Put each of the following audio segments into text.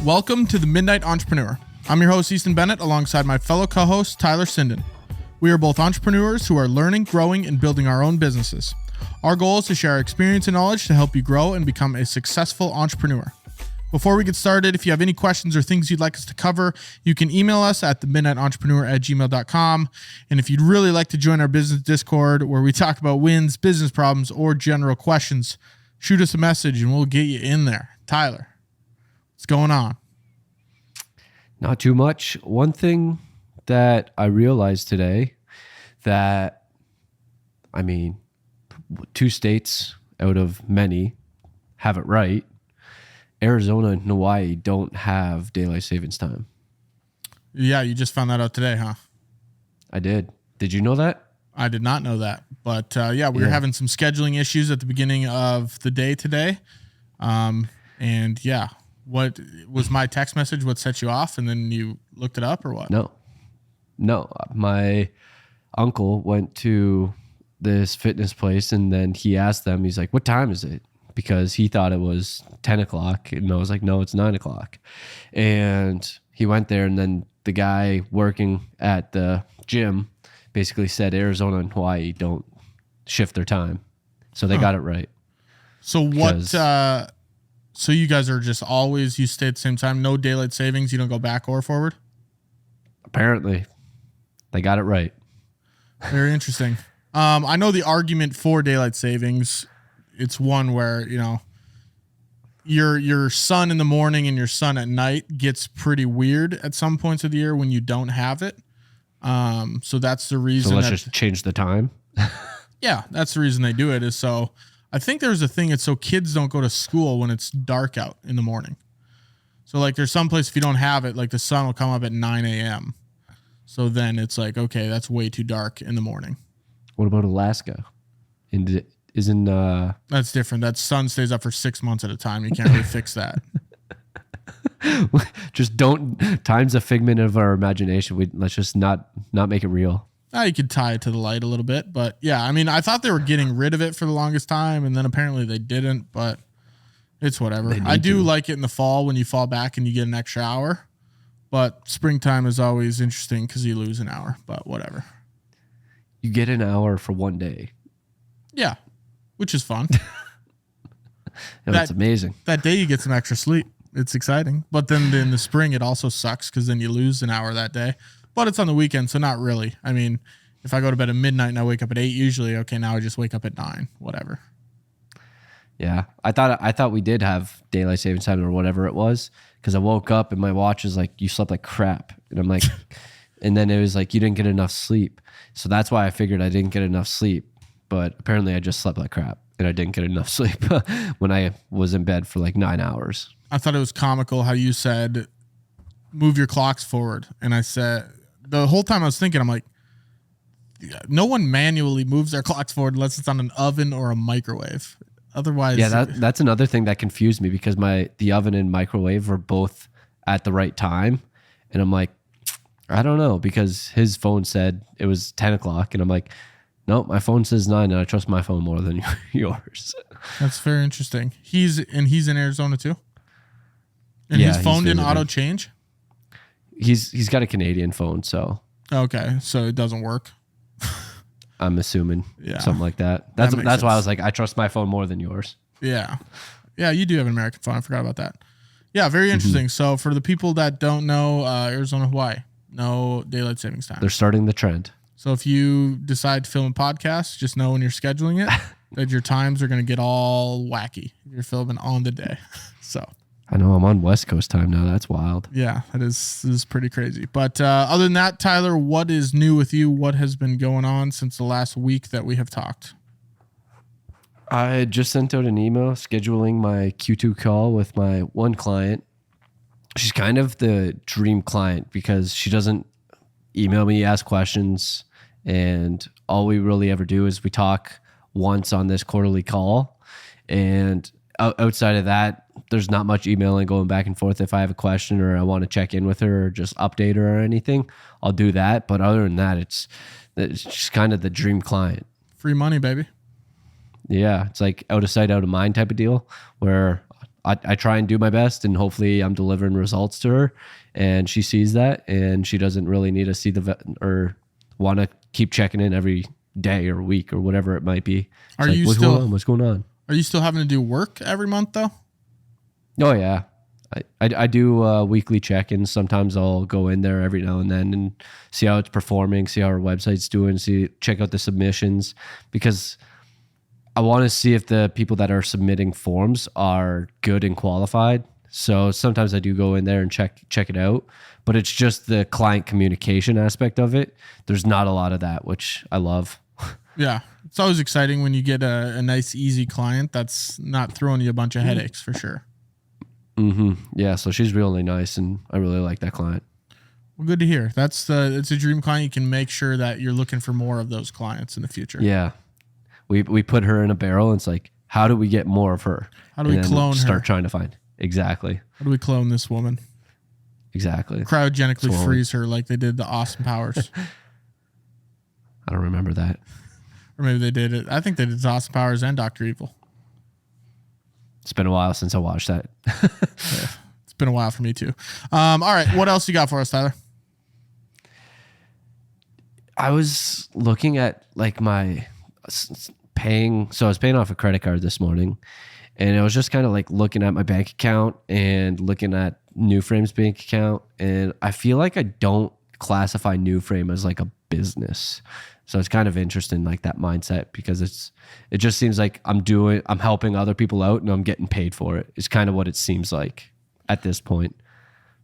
Welcome to the Midnight Entrepreneur. I'm your host, Easton Bennett, alongside my fellow co-host, Tyler Sinden. We are both entrepreneurs who are learning, growing, and building our own businesses. Our goal is to share our experience and knowledge to help you grow and become a successful entrepreneur. Before we get started, if you have any questions or things you'd like us to cover, you can email us at themidnightentrepreneur@gmail.com. And if you'd really like to join our business Discord, where we talk about wins, business problems, or general questions, shoot us a message and we'll get you in there. Tyler, what's going on? Not too much. One thing that I realized today that, two states out of many have it right. Arizona and Hawaii don't have daylight savings time. Yeah, you just found that out today, huh? I did. Did you know that? I did not know that. But we were having some scheduling issues at the beginning of the day today. What was my text message? What set you off? And then you looked it up or what? No. My uncle went to this fitness place and then he asked them, he's like, what time is it? Because he thought it was 10 o'clock. And I was like, no, it's 9 o'clock. And he went there and then the guy working at the gym basically said Arizona and Hawaii don't shift their time. So they got it right. So so you guys are just always, you stay at the same time, no daylight savings, you don't go back or forward? Apparently. They got it right. Very interesting. I know the argument for daylight savings, it's one where, your sun in the morning and your sun at night gets pretty weird at some points of the year when you don't have it. So that's the reason. So let's just change the time. Yeah, that's the reason they do it is so I think there's a thing. It's so kids don't go to school when it's dark out in the morning. So like there's some place if you don't have it, like the sun will come up at 9 a.m. So then it's like, okay, that's way too dark in the morning. What about Alaska? That's different. That sun stays up for 6 months at a time. You can't really fix that. Just don't. Time's a figment of our imagination. Let's just not make it real. You could tie it to the light a little bit, but yeah, I thought they were getting rid of it for the longest time, and then apparently they didn't. But it's whatever. I do like it in the fall when you fall back and you get an extra hour. But springtime is always interesting because you lose an hour. But whatever. You get an hour for one day. Yeah, which is fun. That's amazing. That day you get some extra sleep. It's exciting. But then in the spring, it also sucks because then you lose an hour that day. But it's on the weekend, so not really. If I go to bed at midnight and I wake up at 8, usually, okay, now I just wake up at 9, whatever. Yeah, I thought we did have daylight savings time or whatever it was because I woke up and my watch is like, you slept like crap. And I'm like, and then it was like, you didn't get enough sleep. So that's why I figured I didn't get enough sleep. But apparently I just slept like crap and I didn't get enough sleep when I was in bed for like 9 hours. I thought it was comical how you said, move your clocks forward. And I said, the whole time I was thinking, I'm like, no one manually moves their clocks forward unless it's on an oven or a microwave. Otherwise, yeah, that's another thing that confused me because the oven and microwave were both at the right time, and I'm like, I don't know because his phone said it was 10 o'clock, and I'm like, no, my phone says 9, and I trust my phone more than yours. That's very interesting. He's in Arizona too, and his phone didn't auto change. He's got a Canadian phone, so okay, so it doesn't work. I'm assuming something like that. That's why I was like, I trust my phone more than yours. Yeah, you do have an American phone. I forgot about that. Yeah, very interesting. So for the people that don't know, Arizona, Hawaii, no daylight savings time. They're starting the trend. So if you decide to film a podcast, just know when you're scheduling it that your times are going to get all wacky. You're filming on the day. So. I know I'm on West Coast time now. That's wild. Yeah, this is pretty crazy. But other than that, Tyler, what is new with you? What has been going on since the last week that we have talked? I just sent out an email scheduling my Q2 call with my one client. She's kind of the dream client because she doesn't email me, ask questions, and all we really ever do is we talk once on this quarterly call. And outside of that, there's not much emailing going back and forth. If I have a question or I want to check in with her or just update her or anything, I'll do that. But other than that, it's just kind of the dream client. Free money, baby. Yeah, it's like out of sight, out of mind type of deal where I try and do my best and hopefully I'm delivering results to her and she sees that and she doesn't really need to see the vet or want to keep checking in every day or week or whatever it might be. It's what's going on? Are you still having to do work every month though? Oh yeah. I do weekly check-ins. Sometimes I'll go in there every now and then and see how it's performing, see how our website's doing, check out the submissions because I want to see if the people that are submitting forms are good and qualified. So sometimes I do go in there and check it out, but it's just the client communication aspect of it. There's not a lot of that, which I love. Yeah. It's always exciting when you get a nice, easy client that's not throwing you a bunch of headaches for sure. Mm-hmm. Yeah. So she's really nice and I really like that client. Well, good to hear. It's a dream client. You can make sure that you're looking for more of those clients in the future. Yeah. We put her in a barrel and it's like, how do we get more of her? How do we clone her? Start trying to find. Exactly. How do we clone this woman? Exactly. Cryogenically freeze her like they did the Austin Powers. I don't remember that. Or maybe they did it. I think they did Austin Powers and Dr. Evil. It's been a while since I watched that. Yeah, it's been a while for me too. All right. What else you got for us, Tyler? I was looking at like my paying. So I was paying off a credit card this morning and I was just kind of like looking at my bank account and looking at New Frame's bank account. And I feel like I don't classify New Frame as like a business. So it's kind of interesting, like that mindset, because it just seems like I'm helping other people out and I'm getting paid for it. It's kind of what it seems like at this point.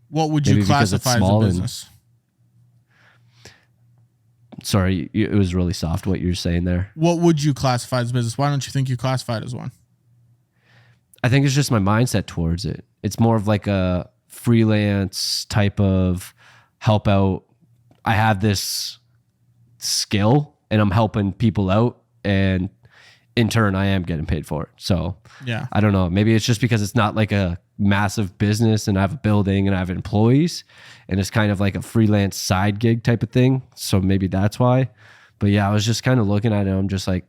What would you classify as a business? Sorry, it was really soft what you were saying there. What would you classify as a business? Why don't you think you classify it as one? I think it's just my mindset towards it. It's more of like a freelance type of help out. I have this skill and I'm helping people out and in turn I am getting paid for it. So yeah, I don't know. Maybe it's just because it's not like a massive business and I have a building and I have employees and it's kind of like a freelance side gig type of thing. So maybe that's why. But yeah, I was just kind of looking at it. I'm just like,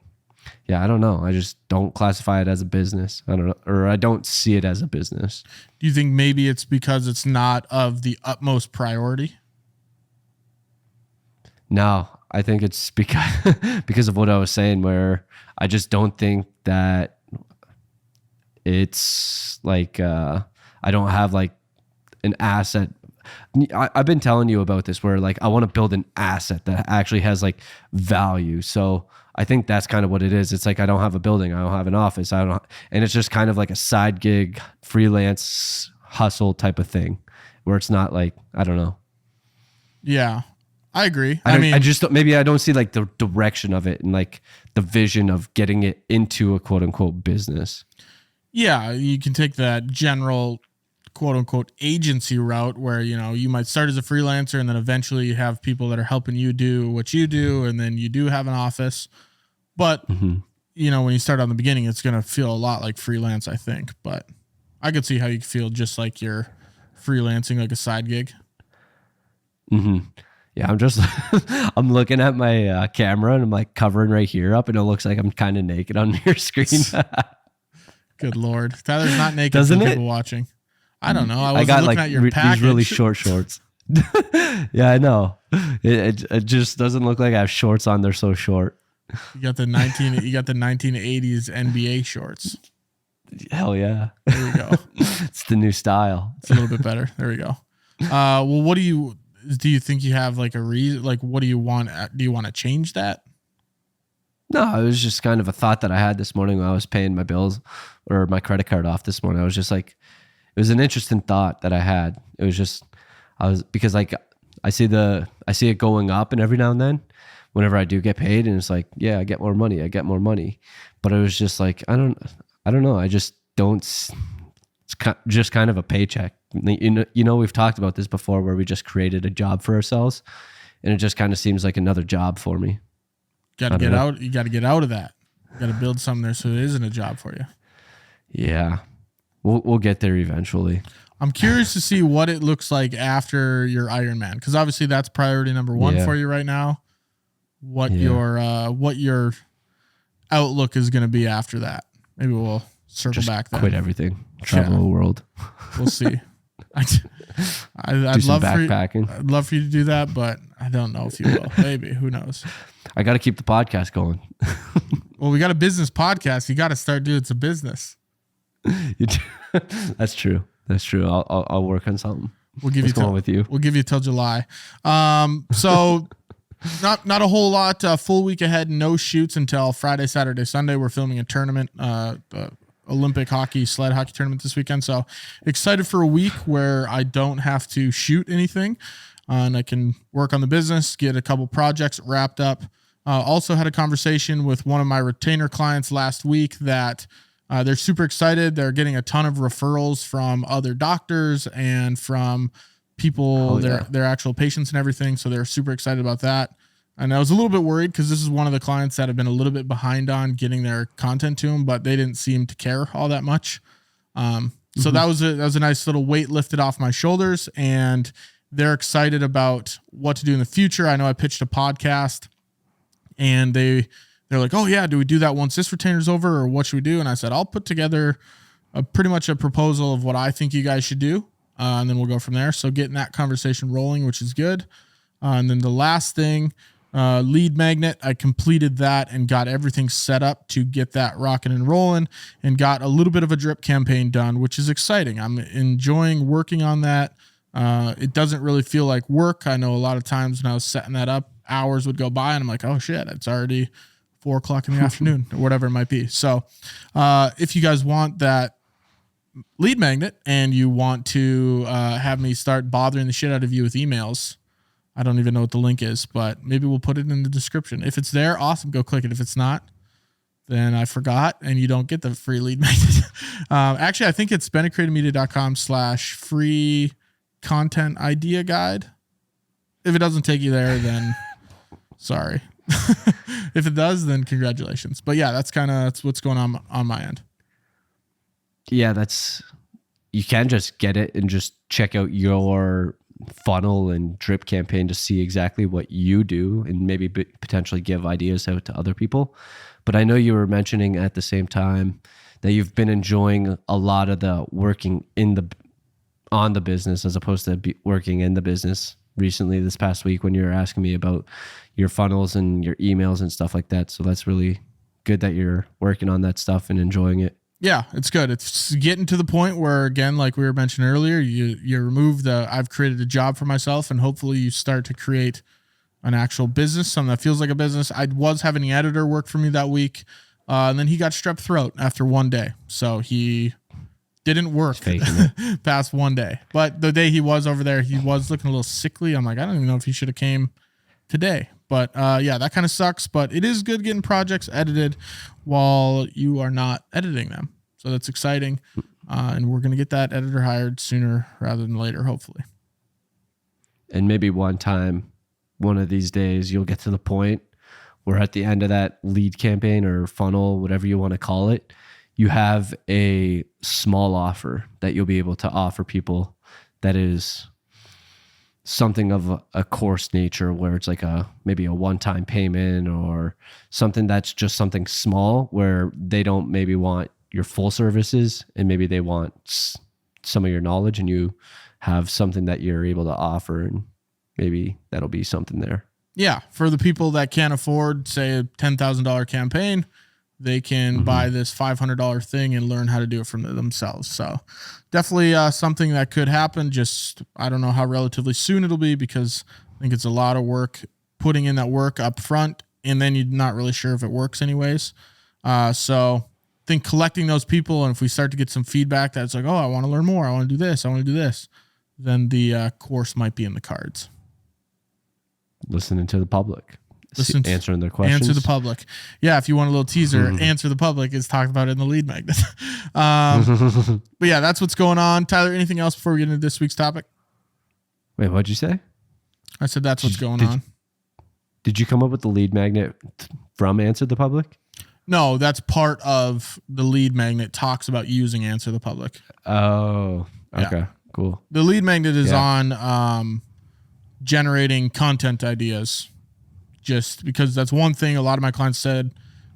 yeah, I don't know. I just don't classify it as a business. I don't know. Or I don't see it as a business. Do you think maybe it's because it's not of the utmost priority? No, I think it's because of what I was saying, where I just don't think that it's like I don't have like an asset. I've been telling you about this where like I want to build an asset that actually has like value. So I think that's kind of what it is. It's like I don't have a building, I don't have an office, and it's just kind of like a side gig, freelance hustle type of thing, where it's not like, I don't know. Yeah. I agree. I just maybe I don't see like the direction of it and like the vision of getting it into a quote unquote business. Yeah, you can take that general quote unquote agency route where, you know, you might start as a freelancer and then eventually you have people that are helping you do what you do. And then you do have an office, but you know, when you start on the beginning, it's going to feel a lot like freelance, I think, but I could see how you feel just like you're freelancing, like a side gig. Mm-hmm. Yeah, I'm looking at my camera and I'm like covering right here up and it looks like I'm kind of naked on your screen. Good Lord. Tyler's not naked. Doesn't for it? people watching. I don't know. I wasn't looking like at your package. These really short shorts. Yeah, I know. It just doesn't look like I have shorts on. They're so short. You got the 1980s NBA shorts. Hell yeah. There we go. It's the new style. It's a little bit better. There we go. Well, what do you think you have like a reason? Like, what do you want? Do you want to change that? No, it was just kind of a thought that I had this morning when I was paying my bills or my credit card off this morning. I was just like, it was an interesting thought that I had. It was just, because like I see it going up and every now and then whenever I do get paid and it's like, yeah, I get more money. But it was just like, I don't know. I just don't, it's just kind of a paycheck. You know, we've talked about this before where we just created a job for ourselves and it just kind of seems like another job for me. You got to get out. You got to get out of that. You got to build something there so it isn't a job for you. Yeah. We'll get there eventually. I'm curious to see what it looks like after your Ironman, because obviously that's priority number one for you right now. What your outlook is going to be after that. Maybe we'll circle Just back then. quit everything. Travel the world. We'll see. I'd Do some love backpacking. I'd love for you to do that, but I don't know if you will. Maybe. Who knows? I got to keep the podcast going. Well, we got a business podcast. You got to start doing some business. That's true. That's true. I'll work on something. We'll give What's going on with you? We'll give you till July. So not a whole lot. Full week ahead. No shoots until Friday, Saturday, Sunday. We're filming a tournament, Olympic hockey, sled hockey tournament this weekend. So excited for a week where I don't have to shoot anything, and I can work on the business, get a couple projects wrapped up. Also had a conversation with one of my retainer clients last week that they're super excited. They're getting a ton of referrals from other doctors and from people, their actual patients and everything. So they're super excited about that. And I was a little bit worried because this is one of the clients that have been a little bit behind on getting their content to them, but they didn't seem to care all that much. So that was a nice little weight lifted off my shoulders, and they're excited about what to do in the future. I know I pitched a podcast, and they're like, oh yeah, do we do that once this retainer's over, or what should we do? And I said, I'll put together pretty much a proposal of what I think you guys should do. And then we'll go from there. So getting that conversation rolling, which is good. And then the last thing, lead magnet, I completed that and got everything set up to get that rocking and rolling, and got a little bit of a drip campaign done, which is exciting. I'm enjoying working on that. It doesn't really feel like work. I know a lot of times when I was setting that up, hours would go by and I'm like, oh shit, it's already 4:00 in the afternoon or whatever it might be. So, if you guys want that lead magnet and you want to, have me start bothering the shit out of you with emails, I don't even know what the link is, but maybe we'll put it in the description. If it's there, awesome. Go click it. If it's not, then I forgot and you don't get the free lead magnet. Actually, I think it's bennettcreativemedia.com/free content idea guide. If it doesn't take you there, then sorry. If it does, then congratulations. But yeah, that's what's going on my end. Yeah, you can just get it and just check out your funnel and drip campaign to see exactly what you do and maybe potentially give ideas out to other people. But I know you were mentioning at the same time that you've been enjoying a lot of the working on the business as opposed to working in the business recently this past week when you were asking me about your funnels and your emails and stuff like that. So that's really good that you're working on that stuff and enjoying it. Yeah, it's good. It's getting to the point where, again, like we were mentioning earlier, you remove I've created a job for myself, and hopefully you start to create an actual business, something that feels like a business. I was having an editor work for me that week, and then he got strep throat after one day. So he didn't work past one day. But the day he was over there, he was looking a little sickly. I'm like, I don't even know if he should have came today. But yeah, that kind of sucks. But it is good getting projects edited while you are not editing them. So that's exciting. And we're going to get that editor hired sooner rather than later, hopefully. And maybe one of these days, you'll get to the point where at the end of that lead campaign or funnel, whatever you want to call it, you have a small offer that you'll be able to offer people that is something of a course nature, where it's like maybe a one-time payment or something that's just something small where they don't maybe want your full services and maybe they want some of your knowledge, and you have something that you're able to offer, and maybe that'll be something there. Yeah. For the people that can't afford, say, a $10,000 campaign, they can buy this $500 thing and learn how to do it from themselves. So definitely something that could happen. Just, I don't know how relatively soon it'll be, because I think it's a lot of work putting in that work up front, and then you're not really sure if it works anyways. So I think collecting those people, and if we start to get some feedback that's like, oh, I want to learn more, I want to do this, I want to do this, then the course might be in the cards. Listening to the public. Answering their questions. Answer the public. Yeah, if you want a little teaser, Answer the Public is talked about in the lead magnet. But yeah, that's what's going on. Tyler, anything else before we get into this week's topic? Wait, what'd you say? I said that's what's going on. Did you come up with the lead magnet from Answer the Public? No, that's part of the lead magnet, talks about using Answer the Public. Oh, okay, yeah. Cool. The lead magnet is on generating content ideas. Just because that's one thing a lot of my clients said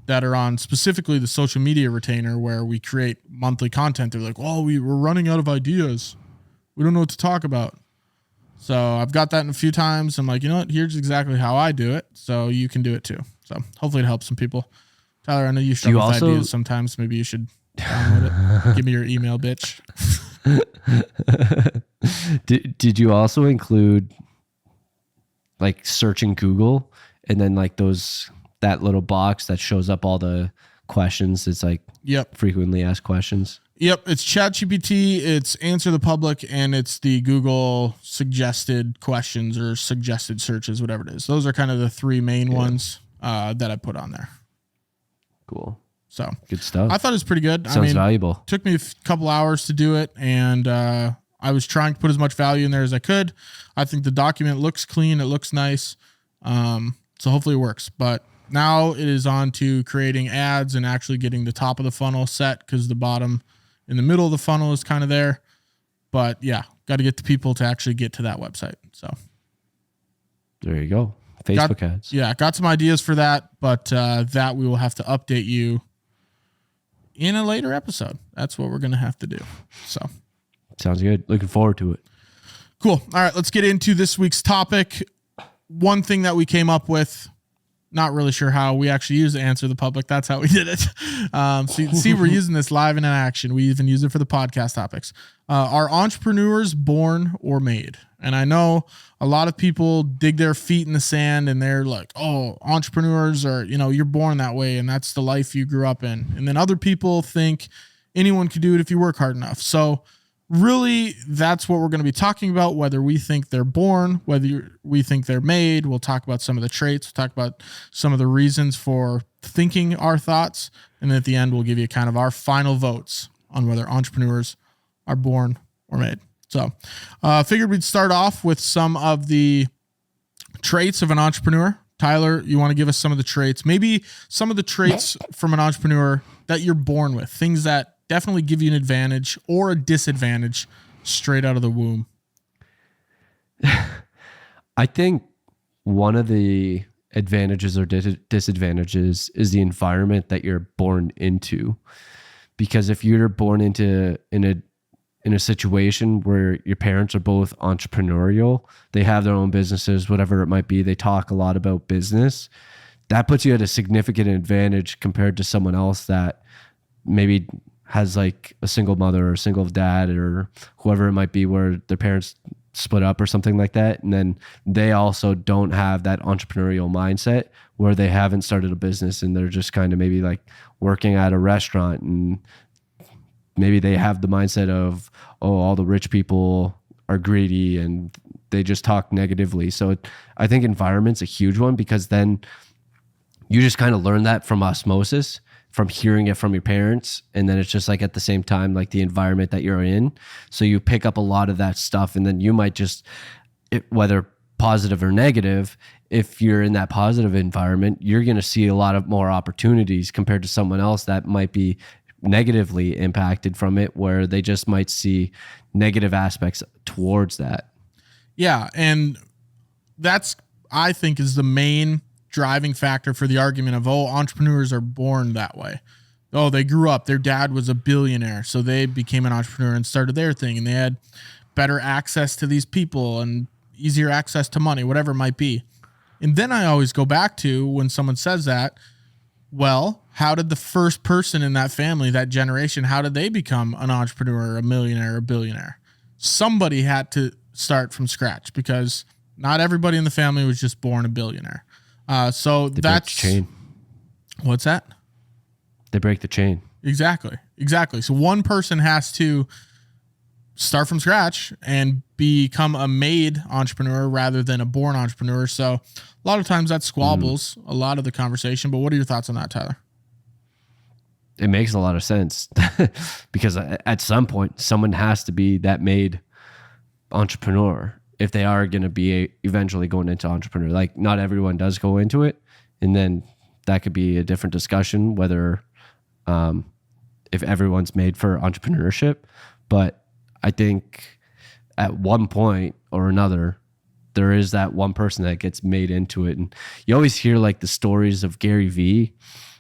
that are on specifically the social media retainer where we create monthly content. They're like, oh, we're running out of ideas. We don't know what to talk about. So I've got that in a few times. I'm like, you know what? Here's exactly how I do it. So you can do it too. So hopefully it helps some people. Tyler, I know you struggle with ideas sometimes. Maybe you should download it. Give me your email, bitch. Did you also include like searching Google and then like that little box that shows up all the questions? It's like frequently asked questions. Yep, it's ChatGPT, it's Answer the Public, and it's the Google suggested questions or suggested searches, whatever it is. Those are kind of the three main ones that I put on there. Cool. So good stuff. I thought it was pretty good. Sounds valuable. Took me a couple hours to do it, and I was trying to put as much value in there as I could. I think the document looks clean. It looks nice. So hopefully it works. But now it is on to creating ads and actually getting the top of the funnel set, because the bottom in the middle of the funnel is kind of there. But yeah, got to get the people to actually get to that website. So there you go. Facebook ads. Yeah, got some ideas for that, but that we will have to update you in a later episode. That's what we're going to have to do. So sounds good. Looking forward to it. Cool. All right, let's get into this week's topic. One thing that we came up with, not really sure how, we actually used Answer the Public. That's how we did it. So you can see we're using this live and in action. We even use it for the podcast topics. Are entrepreneurs born or made? And I know a lot of people dig their feet in the sand and they're like, oh, entrepreneurs are, you're born that way and that's the life you grew up in. And then other people think anyone can do it if you work hard enough. So really, that's what we're going to be talking about, whether we think they're born, whether we think they're made. We'll talk about some of the traits. We'll talk about some of the reasons for thinking our thoughts. And then at the end, we'll give you kind of our final votes on whether entrepreneurs are born or made. So figured we'd start off with some of the traits of an entrepreneur. Tyler, you want to give us some of the traits, maybe some of the traits from an entrepreneur that you're born with, things that definitely give you an advantage or a disadvantage straight out of the womb? I think one of the advantages or disadvantages is the environment that you're born into. Because if you're born into in a situation where your parents are both entrepreneurial, they have their own businesses, whatever it might be, they talk a lot about business, that puts you at a significant advantage compared to someone else that maybe has like a single mother or a single dad or whoever it might be, where their parents split up or something like that. And then they also don't have that entrepreneurial mindset, where they haven't started a business and they're just kind of maybe like working at a restaurant, and maybe they have the mindset of, oh, all the rich people are greedy and they just talk negatively. So I think environment's a huge one, because then you just kind of learn that from osmosis, from hearing it from your parents. And then it's just like at the same time, like the environment that you're in. So you pick up a lot of that stuff, and then you might just, whether positive or negative, if you're in that positive environment, you're going to see a lot of more opportunities compared to someone else that might be negatively impacted from it, where they just might see negative aspects towards that. Yeah. And that's, I think, is the main driving factor for the argument of, oh, entrepreneurs are born that way. Oh, they grew up, their dad was a billionaire, so they became an entrepreneur and started their thing, and they had better access to these people and easier access to money, whatever it might be. And then I always go back to, when someone says that, well, how did the first person in that family, that generation, how did they become an entrepreneur, a millionaire, a billionaire? Somebody had to start from scratch, because not everybody in the family was just born a billionaire. So they that's break the chain. What's that? They break the chain. Exactly. So one person has to start from scratch and become a made entrepreneur rather than a born entrepreneur. So a lot of times that squabbles a lot of the conversation. But what are your thoughts on that, Tyler? It makes a lot of sense because at some point someone has to be that made entrepreneur if they are going to be eventually going into entrepreneur. Like, not everyone does go into it, and then that could be a different discussion whether if everyone's made for entrepreneurship. But I think at one point or another, there is that one person that gets made into it. And you always hear like the stories of Gary Vee,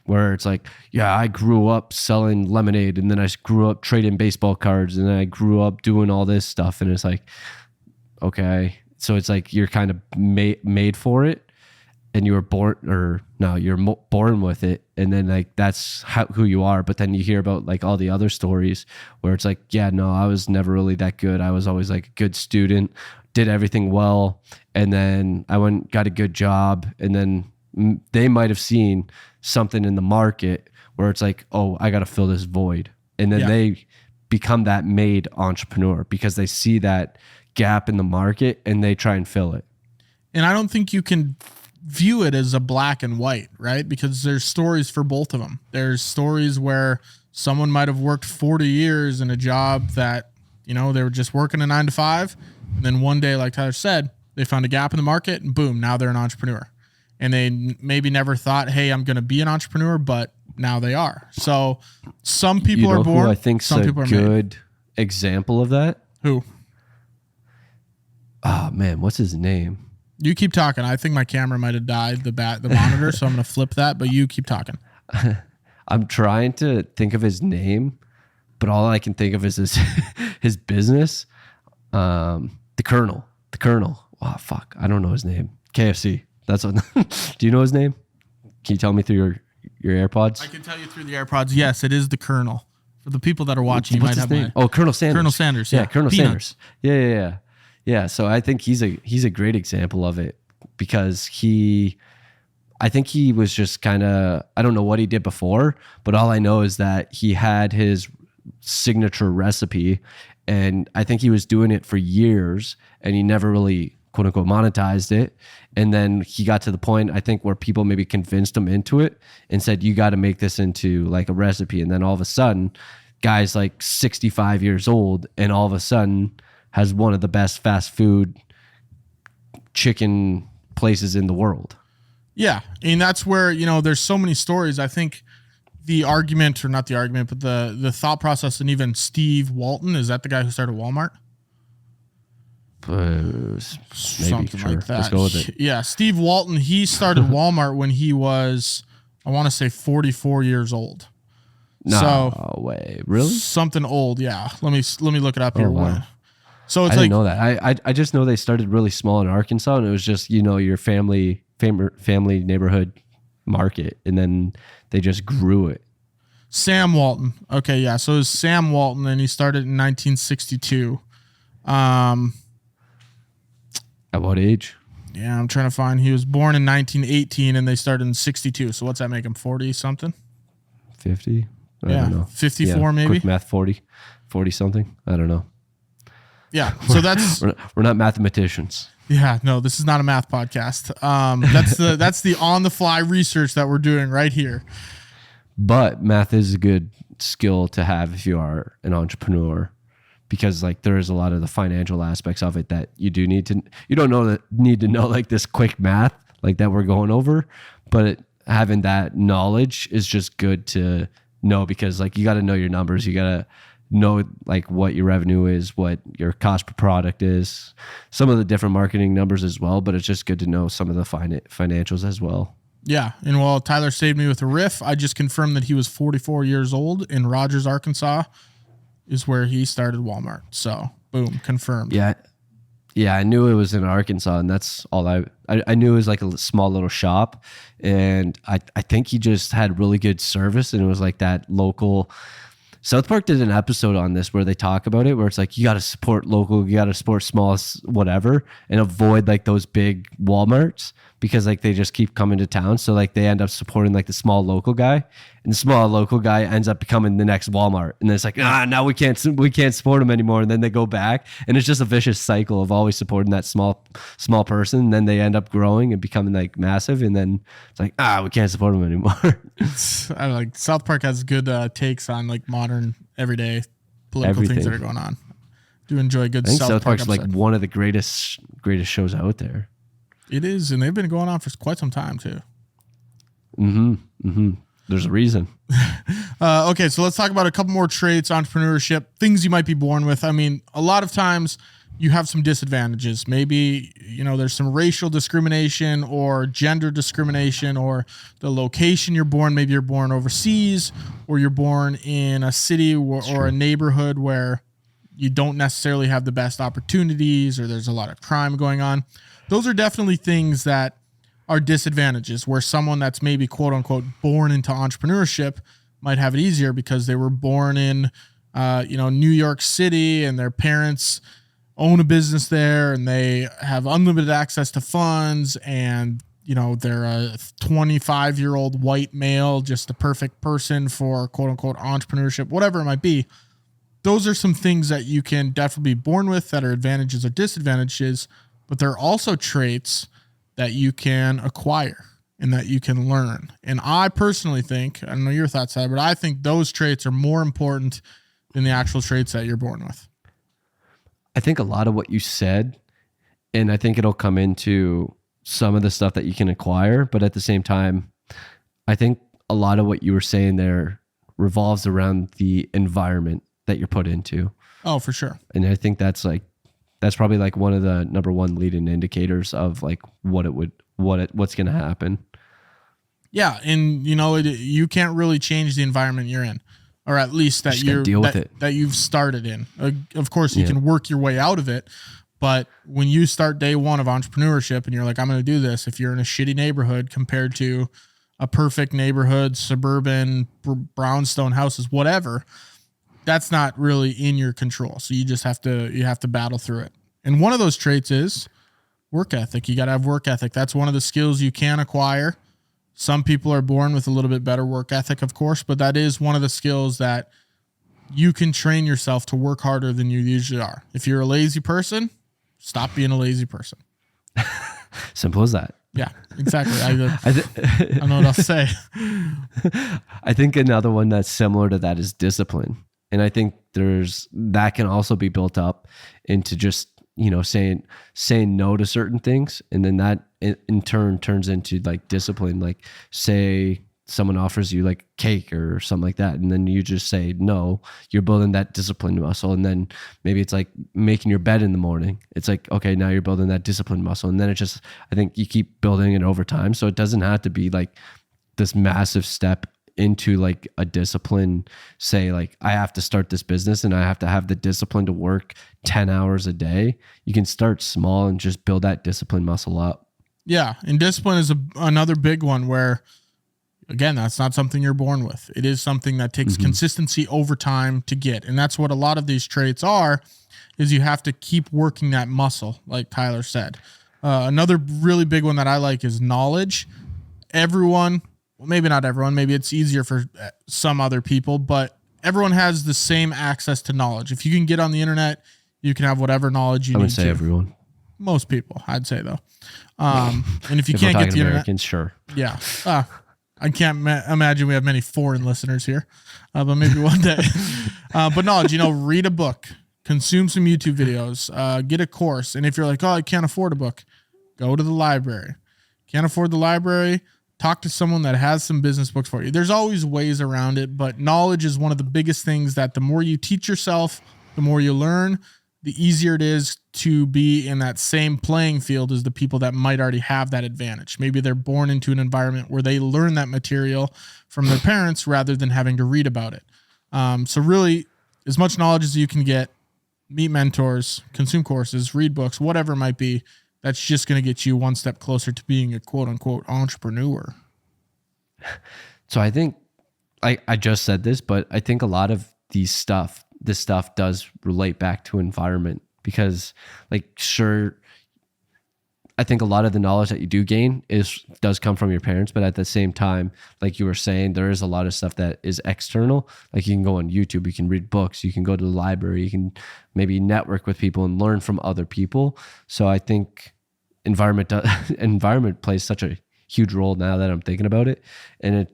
where it's like, yeah, I grew up selling lemonade, and then I grew up trading baseball cards, and then I grew up doing all this stuff. And it's like, okay. So it's like you're kind of made for it, and you were born, or no, you're born with it. And then like that's who you are. But then you hear about like all the other stories where it's like, yeah, no, I was never really that good. I was always like a good student, did everything well. And then I went, got a good job. And then they might have seen something in the market where it's like, oh, I got to fill this void. And then they become that made entrepreneur because they see that gap in the market and they try and fill it. And I don't think you can view it as a black and white, right? Because there's stories for both of them. There's stories where someone might have worked 40 years in a job that, you know, they were just working a 9 to 5. And then one day, like Tyler said, they found a gap in the market and boom, now they're an entrepreneur. And they maybe never thought, hey, I'm going to be an entrepreneur, but now they are. So some people are born. Who I think's some a people are good example of that? Who? Oh man, what's his name? You keep talking. I think my camera might have died, the monitor, so I'm going to flip that, but you keep talking. I'm trying to think of his name, but all I can think of is his business. The Colonel. Oh, fuck. I don't know his name. KFC. That's what. Do you know his name? Can you tell me through your AirPods? I can tell you through the AirPods. Yes, it is the Colonel. For the people that are watching, What's you his might name? have Oh, Colonel Sanders. Colonel Sanders. Yeah, Colonel Peanuts. Sanders. Yeah. So I think he's a great example of it because I think he was just kind of, I don't know what he did before, but all I know is that he had his signature recipe, and I think he was doing it for years, and he never really quote unquote monetized it. And then he got to the point, I think, where people maybe convinced him into it and said, you got to make this into like a recipe. And then all of a sudden, guy's like 65 years old, and all of a sudden has one of the best fast food chicken places in the world. Yeah. And that's where, you know, there's so many stories. I think the argument, or not the argument, but the thought process, and even Steve Walton, is that the guy who started Walmart? Maybe, Something sure. like that. Let's go with it. Yeah. Steve Walton, he started Walmart when he was, I want to say 44 years old. No way. Really? Something old. Yeah. Let me look it up here. Wow. So it's I didn't know that. I just know they started really small in Arkansas, and it was just, you know, your family neighborhood market, and then they just grew it. Sam Walton. Okay, yeah. So it was Sam Walton, and he started in 1962. At what age? Yeah, I'm trying to find. He was born in 1918, and they started in 62. So what's that make him? 40 something? 50? I don't know. 54 maybe? Quick math, 40 something. I don't know. Yeah, so that's we're not mathematicians. Yeah, no, this is not a math podcast. That's the on the fly research that we're doing right here. But math is a good skill to have if you are an entrepreneur, because like there is a lot of the financial aspects of it that you do need to. You don't need to know like this quick math like that we're going over, but having that knowledge is just good to know, because like you got to know your numbers. You got to know like what your revenue is, what your cost per product is, some of the different marketing numbers as well. But it's just good to know some of the financials as well. Yeah. And while Tyler saved me with a riff, I just confirmed that he was 44 years old in Rogers, Arkansas is where he started Walmart. So boom, confirmed. Yeah. I knew it was in Arkansas, and that's all I knew it was like a small little shop. And I think he just had really good service, and it was like that local. South Park did an episode on this where they talk about it, where it's like, you got to support local, you got to support small, whatever, and avoid like those big Walmarts, because like they just keep coming to town. So like they end up supporting like the small local guy, and the small local guy ends up becoming the next Walmart. And then it's like, now we can't support him anymore. And then they go back, and it's just a vicious cycle of always supporting that small person. And then they end up growing and becoming like massive. And then it's like, we can't support him anymore. I like South Park has good takes on like modern everyday political things that are going on. Do enjoy good. I think South Park's episode. like one of the greatest shows out there. It is, and they've been going on for quite some time too. There's a reason. Okay, so let's talk about a couple more traits, entrepreneurship, things you might be born with. I mean, a lot of times you have some disadvantages. Maybe, there's some racial discrimination or gender discrimination or the location you're born. Maybe you're born overseas or you're born in a city or a neighborhood where you don't necessarily have the best opportunities or there's a lot of crime going on. Those are definitely things that are disadvantages where someone that's maybe quote unquote born into entrepreneurship might have it easier because they were born in, New York City and their parents own a business there and they have unlimited access to funds and, they're a 25-year-old white male, just the perfect person for quote unquote entrepreneurship, whatever it might be. Those are some things that you can definitely be born with that are advantages or disadvantages, but there are also traits that you can acquire and that you can learn. And I personally think, I don't know your thoughts, but I think those traits are more important than the actual traits that you're born with. I think a lot of what you said, and I think it'll come into some of the stuff that you can acquire, but at the same time, I think a lot of what you were saying there revolves around the environment that you're put into. Oh, for sure. And I think that's probably like one of the number one leading indicators of like what's going to happen. Yeah. And you can't really change the environment you're in, or at least that that you've started in. Of course you can work your way out of it, but when you start day one of entrepreneurship and you're like, I'm going to do this, if you're in a shitty neighborhood compared to a perfect neighborhood, suburban brownstone houses, whatever, that's not really in your control. So you just have to battle through it. And one of those traits is work ethic. You got to have work ethic. That's one of the skills you can acquire. Some people are born with a little bit better work ethic, of course, but that is one of the skills that you can train yourself to work harder than you usually are. If you're a lazy person, stop being a lazy person. Simple as that. Yeah, exactly. I don't know what else to say. I think another one that's similar to that is discipline. And I think that can also be built up into just, saying no to certain things. And then that in turn turns into like discipline. Like say someone offers you like cake or something like that. And then you just say no, you're building that discipline muscle. And then maybe it's like making your bed in the morning. It's like, okay, now you're building that discipline muscle. And then I think you keep building it over time. So it doesn't have to be like this massive step into like a discipline, say like I have to start this business and I have to have the discipline to work 10 hours a day. You can start small and just build that discipline muscle up. Yeah. And discipline is another big one where, again, that's not something you're born with. It is something that takes consistency over time to get. And that's what a lot of these traits are, is you have to keep working that muscle, like Tyler said. Another really big one that I like is knowledge. Everyone, well, maybe not everyone, maybe it's easier for some other people, but everyone has the same access to knowledge. If you can get on the internet, you can have whatever knowledge you need. I would say everyone. Most people, I'd say though. And if you can't get the Americans, sure. Yeah. I can't imagine we have many foreign listeners here, but maybe one day. But knowledge, read a book, consume some YouTube videos, get a course. And if you're like, oh, I can't afford a book, go to the library. Can't afford the library, talk to someone that has some business books for you. There's always ways around it, but knowledge is one of the biggest things that the more you teach yourself, the more you learn, the easier it is to be in that same playing field as the people that might already have that advantage. Maybe they're born into an environment where they learn that material from their parents rather than having to read about it. So really, as much knowledge as you can get, meet mentors, consume courses, read books, whatever it might be, that's just going to get you one step closer to being a quote unquote entrepreneur. So I think I just said this, but I think a lot of this stuff does relate back to environment, because sure, I think a lot of the knowledge that you do gain does come from your parents, but at the same time, like you were saying, there is a lot of stuff that is external. Like you can go on YouTube, you can read books, you can go to the library, you can maybe network with people and learn from other people. So I think environment plays such a huge role now that I'm thinking about it. And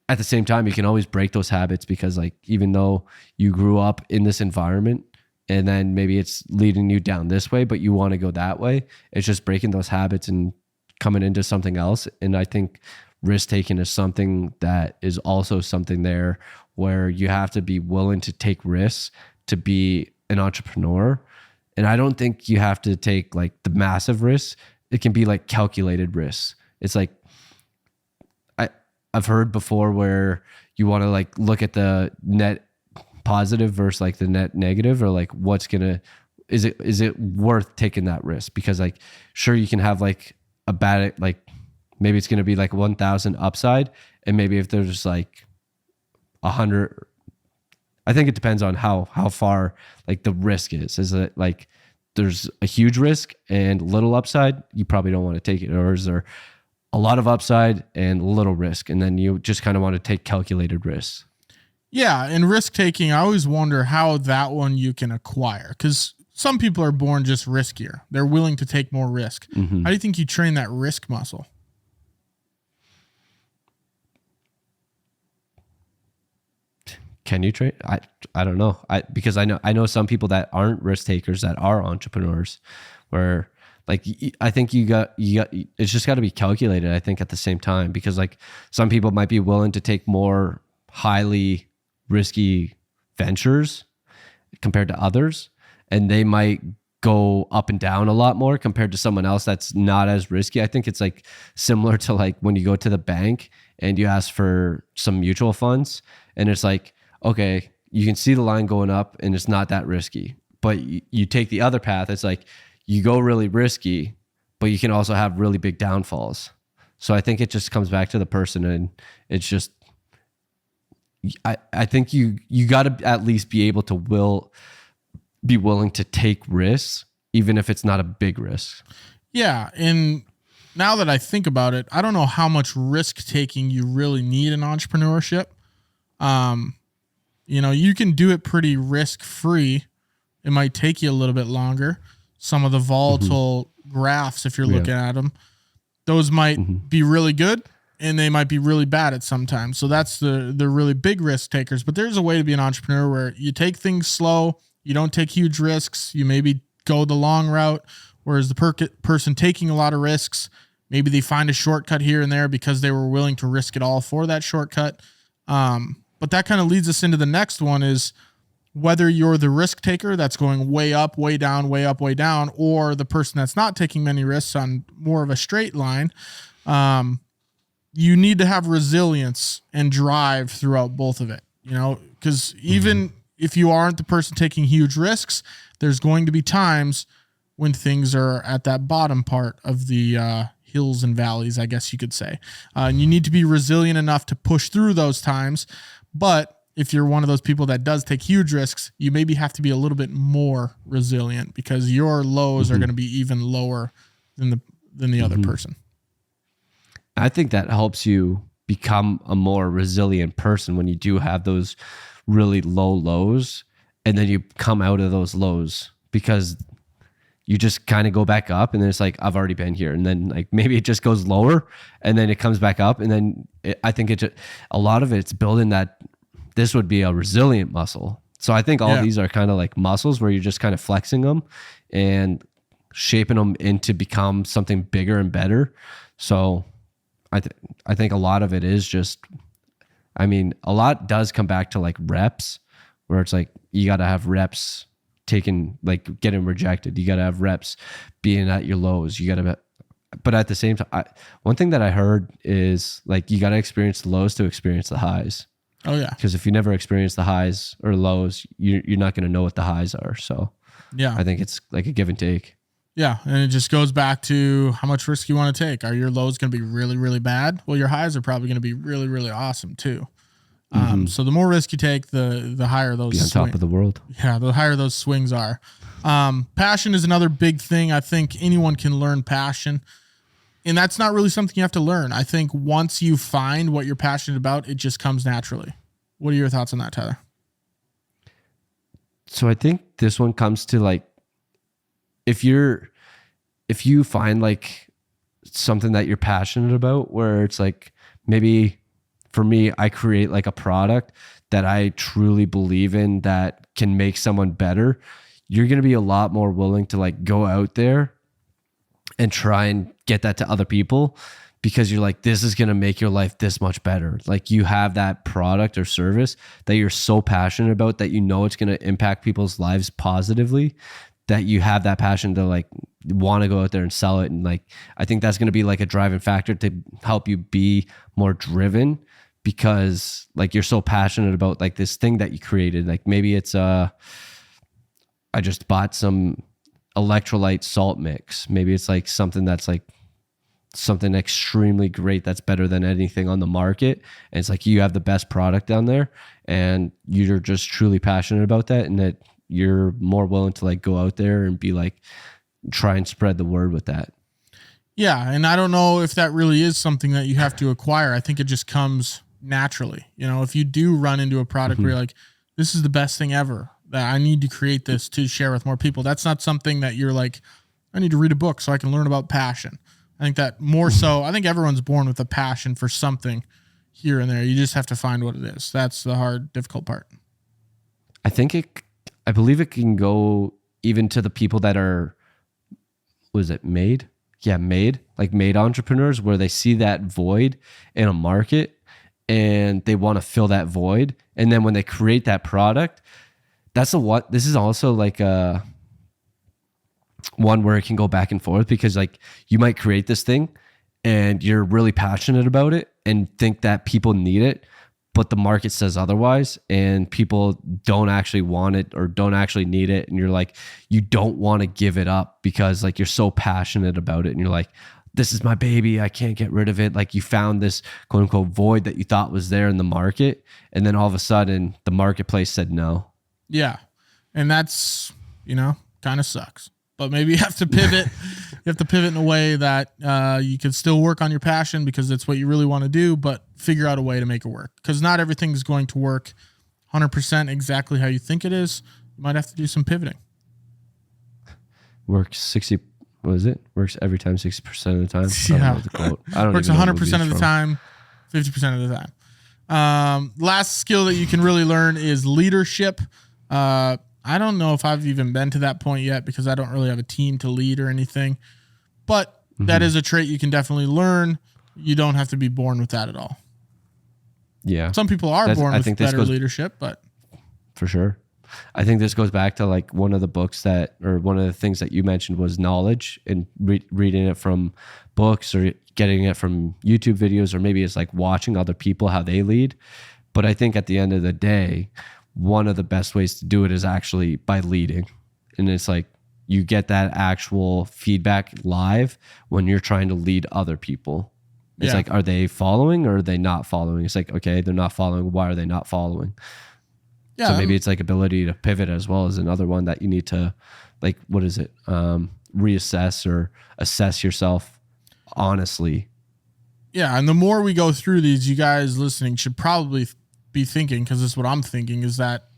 at the same time, you can always break those habits, because even though you grew up in this environment and then maybe it's leading you down this way, but you want to go that way, it's just breaking those habits and coming into something else. And I think risk taking is something that is also something there where you have to be willing to take risks to be an entrepreneur. And I don't think you have to take like the massive risks. It can be like calculated risks. It's like, I've heard before where you want to like look at the net positive versus like the net negative, or like is it worth taking that risk? Because like, sure, you can have like a bad, like maybe it's going to be like 1,000 upside. And maybe if there's like 100, I think it depends on how far like the risk is. Is it like there's a huge risk and little upside? You probably don't want to take it. Or is there a lot of upside and little risk, and then you just kind of want to take calculated risks? Yeah, and risk taking, I always wonder how that one you can acquire, because some people are born just riskier. They're willing to take more risk. Mm-hmm. How do you think you train that risk muscle? Can you train? I don't know. Because I know some people that aren't risk takers that are entrepreneurs, where like I think you got it's just got to be calculated, I think, at the same time, because like some people might be willing to take more highly risky ventures compared to others, and they might go up and down a lot more compared to someone else that's not as risky. I think it's like similar to like when you go to the bank and you ask for some mutual funds, and it's like, okay, you can see the line going up and it's not that risky, but you take the other path. It's like, you go really risky, but you can also have really big downfalls. So I think it just comes back to the person, and it's just, I think you got to at least be able to be willing to take risks, even if it's not a big risk. Yeah. And now that I think about it, I don't know how much risk taking you really need in entrepreneurship. You can do it pretty risk free. It might take you a little bit longer. Some of the volatile graphs, if you're looking at them, those might be really good and they might be really bad at sometimes. So that's the really big risk takers. But there's a way to be an entrepreneur where you take things slow, you don't take huge risks, you maybe go the long route, whereas the person taking a lot of risks, maybe they find a shortcut here and there because they were willing to risk it all for that shortcut. But that kind of leads us into the next one, is whether you're the risk taker that's going way up, way down, way up, way down, or the person that's not taking many risks on more of a straight line. You need to have resilience and drive throughout both of it, because even if you aren't the person taking huge risks, there's going to be times when things are at that bottom part of the hills and valleys, I guess you could say. And you need to be resilient enough to push through those times. But if you're one of those people that does take huge risks, you maybe have to be a little bit more resilient, because your lows are going to be even lower than the other person. I think that helps you become a more resilient person when you do have those really low lows, and then you come out of those lows, because you just kind of go back up, and then it's like, I've already been here. And then like maybe it just goes lower, and then it comes back up. And then I think a lot of it's building that. This would be a resilient muscle. So I think all these are kind of like muscles where you're just kind of flexing them and shaping them into become something bigger and better. So I think a lot of it is just, a lot does come back to like reps, where it's like, you got to have reps taking, like getting rejected. You got to have reps being at your lows. But at the same time, one thing that I heard is like, you got to experience the lows to experience the highs. Oh yeah. Because if you never experience the highs or lows, you're not going to know what the highs are. So yeah, I think it's like a give and take. Yeah. And it just goes back to how much risk you want to take. Are your lows going to be really, really bad? Well, your highs are probably going to be really, really awesome too. So the more risk you take, the higher those be on top of the world. Yeah. The higher those swings are. Passion is another big thing. I think anyone can learn passion. And that's not really something you have to learn. I think once you find what you're passionate about, it just comes naturally. What are your thoughts on that, Tyler? So I think this one comes to like, if you find like something that you're passionate about, where it's like, maybe for me, I create like a product that I truly believe in that can make someone better, you're going to be a lot more willing to like go out there and try and get that to other people, because you're like, this is going to make your life this much better. Like you have that product or service that you're so passionate about that you know it's going to impact people's lives positively, that you have that passion to like want to go out there and sell it. And like, I think that's going to be like a driving factor to help you be more driven, because like you're so passionate about like this thing that you created. Like maybe it's I just bought some electrolyte salt mix. Maybe it's like something that's like something extremely great that's better than anything on the market. And it's like you have the best product down there and you're just truly passionate about that, and that you're more willing to like go out there and be like, try and spread the word with that. Yeah. And I don't know if that really is something that you have to acquire. I think it just comes naturally. You know, if you do run into a product where you're like, this is the best thing ever, that I need to create this to share with more people, that's not something that you're like, I need to read a book so I can learn about passion. I think that more so, I think everyone's born with a passion for something here and there. You just have to find what it is. That's the hard, difficult part. I believe it can go even to the people that are, made entrepreneurs, where they see that void in a market and they want to fill that void. And then when they create that product, this is also like a one where it can go back and forth, because like you might create this thing and you're really passionate about it and think that people need it, but the market says otherwise and people don't actually want it or don't actually need it. And you're like, you don't want to give it up because like you're so passionate about it. And you're like, this is my baby, I can't get rid of it. Like you found this quote unquote void that you thought was there in the market. And then all of a sudden the marketplace said no. Yeah. And that's, kind of sucks. But maybe you have to pivot. You have to pivot in a way that you can still work on your passion because it's what you really want to do, but figure out a way to make it work. Because not everything is going to work 100% exactly how you think it is. You might have to do some pivoting. Works every time 60% of the time. Yeah. I don't know the quote. I don't Works even know 100% of the time, 50% of the time. Last skill that you can really learn is leadership. I don't know if I've even been to that point yet because I don't really have a team to lead or anything, but that is a trait you can definitely learn. You don't have to be born with that at all. Yeah. Some people are born with better leadership, but for sure. I think this goes back to like one of the books one of the things that you mentioned was knowledge, and reading it from books or getting it from YouTube videos, or maybe it's like watching other people, how they lead. But I think at the end of the day, one of the best ways to do it is actually by leading. And it's like you get that actual feedback live when you're trying to lead other people. It's like, are they following or are they not following? It's like, okay, they're not following. Why are they not following? Yeah. So maybe it's like ability to pivot as well as another one that you need to like, reassess or assess yourself honestly. Yeah. And the more we go through these, you guys listening should probably be thinking, because this is what I'm thinking, is that